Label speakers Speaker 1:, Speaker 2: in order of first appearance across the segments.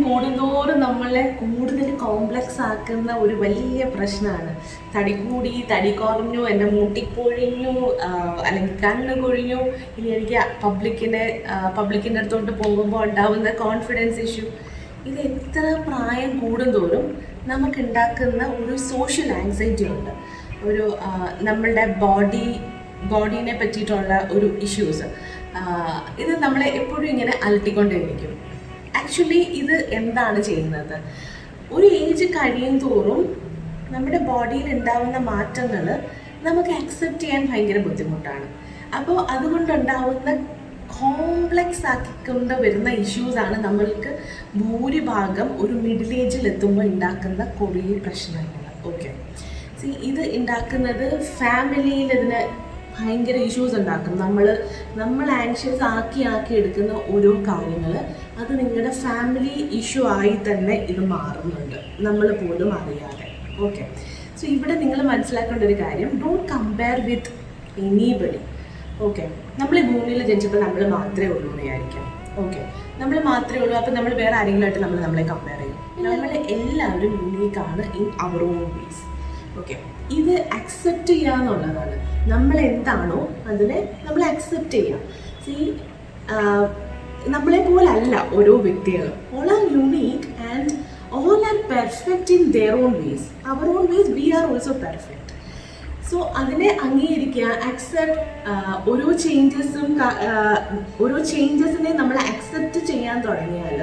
Speaker 1: കൂടുന്തോറും നമ്മളെ കൂടുതൽ കോംപ്ലക്സ് ആക്കുന്ന ഒരു വലിയ പ്രശ്നമാണ് തടി കൂടി, തടി കുറഞ്ഞു, എൻ്റെ മുട്ടിപ്പൊഴിഞ്ഞു, അല്ലെങ്കിൽ കണ്ണ് കൊഴിഞ്ഞു, ഇനി എനിക്ക് പബ്ലിക്കിൻ്റെ അടുത്തോട്ട് പോകുമ്പോൾ ഉണ്ടാകുന്ന കോൺഫിഡൻസ് ഇഷ്യൂ. ഇത് എത്ര പ്രായം കൂടുന്തോറും നമുക്കുണ്ടാക്കുന്ന ഒരു സോഷ്യൽ ആങ്സൈറ്റി ഉണ്ട്. ഒരു നമ്മളുടെ ബോഡീനെ പറ്റിയിട്ടുള്ള ഒരു ഇഷ്യൂസ്. ഇത് നമ്മളെ എപ്പോഴും ഇങ്ങനെ അലട്ടിക്കൊണ്ടേയിരിക്കും. ആക്ച്വലി ഇത് എന്താണ് ചെയ്യുന്നത്? ഒരു ഏജ് കഴിയും തോറും നമ്മുടെ ബോഡിയിൽ ഉണ്ടാവുന്ന മാറ്റങ്ങൾ നമുക്ക് അക്സെപ്റ്റ് ചെയ്യാൻ ഭയങ്കര ബുദ്ധിമുട്ടാണ്. അപ്പോൾ അതുകൊണ്ടുണ്ടാവുന്ന കോംപ്ലക്സ് ആക്കിക്കൊണ്ട് വരുന്ന ഇഷ്യൂസാണ് നമ്മൾക്ക് ഭൂരിഭാഗം ഒരു മിഡിൽ ഏജിൽ എത്തുമ്പോൾ ഉണ്ടാക്കുന്ന കുറേ പ്രശ്നങ്ങൾ. ഓക്കെ, ഇത് ഉണ്ടാക്കുന്നത് ഫാമിലിയിൽ ഇതിന് ഭയങ്കര ഇഷ്യൂസ് ഉണ്ടാക്കും. നമ്മൾ ആൻഷ്യസ് ആക്കി എടുക്കുന്ന ഓരോ കാര്യങ്ങൾ അത് നിങ്ങളുടെ ഫാമിലി ഇഷ്യൂ ആയി തന്നെ ഇത് മാറുന്നുണ്ട്, നമ്മൾ പോലും അറിയാതെ. ഓക്കെ, സോ ഇവിടെ നിങ്ങൾ മനസ്സിലാക്കേണ്ട ഒരു കാര്യം, don't compare with anybody. Okay, നമ്മൾ ഈ ഭൂമിയിൽ ജനിച്ചപ്പോൾ നമ്മൾ മാത്രമേ ഉള്ളൂ എന്ന് വിചാരിക്കാം. ഓക്കെ, നമ്മൾ മാത്രമേ ഉള്ളൂ, അപ്പോൾ നമ്മൾ വേറെ ആരെങ്കിലുമായിട്ട് നമ്മളെ കമ്പയർ ചെയ്യും. നമ്മൾ എല്ലാവരും യൂണീക്കാണ് in our own ways. Okay, ഇത് അക്സെപ്റ്റ് ചെയ്യുക എന്നുള്ളതാണ്. നമ്മൾ എന്താണോ അതിനെ നമ്മൾ അക്സെപ്റ്റ് ചെയ്യാം. നമ്മളെ പോലല്ല ഓരോ വ്യക്തികളും. All are unique and all are perfect in their own ways. അവർ own ways we are also perfect. So അതിനെ അംഗീകരിക്കുക, അക്സെപ്റ്റ്. ഓരോ ചേഞ്ചസിനെ നമ്മൾ അക്സെപ്റ്റ് ചെയ്യാൻ തുടങ്ങിയാൽ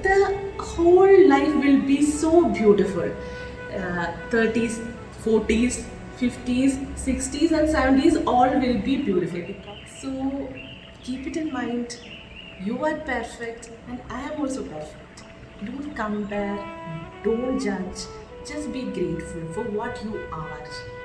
Speaker 1: the whole life will be so beautiful. 30s, 40s, 50s, 60s and 70s all will be beautiful. So keep it in mind, you are perfect and I am also perfect. Don't compare, don't judge, just be grateful for what you are.